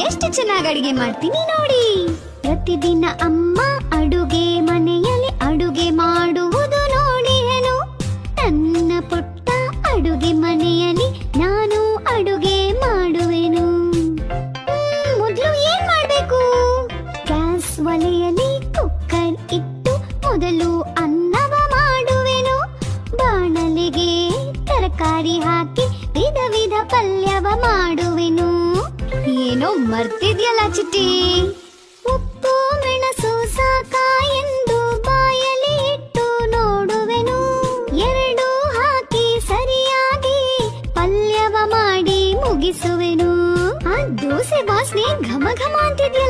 ಎಷ್ಟು ಚೆನ್ನಾಗಿ ಅಡಿಗೆ ಮಾಡ್ತೀನಿ ನೋಡಿ. ಪ್ರತಿದಿನ ಅಮ್ಮ ಅಡುಗೆ ಮನೆಯಲ್ಲಿ ಅಡುಗೆ ಮಾಡುವುದು ನೋಡಿಯೇನು. ನನ್ನ ಪುಟ್ಟ ಅಡುಗೆ ಮನೆಯಲ್ಲಿ ನಾನು ಅಡುಗೆ ಮಾಡುವೆನು. ಮೊದಲು ಏನ್ ಮಾಡ್ಬೇಕು? ಗ್ಯಾಸ್ ಒಲೆಯಲ್ಲಿ ಕುಕ್ಕರ್ ಇಟ್ಟು ಮೊದಲು ಅನ್ನವ ಮಾಡುವೆನು. ಬಾಣಲೆಗೆ ತರಕಾರಿ ಹಾಕಿ ವಿಧ ವಿಧ ಪಲ್ಯವ ಮಾಡುವೆನು. ಏನೋ ಮರ್ತಿದ್ಯಲ್ಲ ಚಿಟ್ಟಿ. ಉಪ್ಪು ಮೆಣಸು ಸಾಕ ಎಂದು ಬಾಯಲ್ಲಿ ಇಟ್ಟು ನೋಡುವೆನು. ಎರಡು ಹಾಕಿ ಸರಿಯಾಗಿ ಪಲ್ಯವ ಮಾಡಿ ಮುಗಿಸುವೆನು. ಆ ದೋಸೆ ವಾಸನೆ ಘಮ ಘಮ ಅಂತಿದ್ಯಲ್ಲ.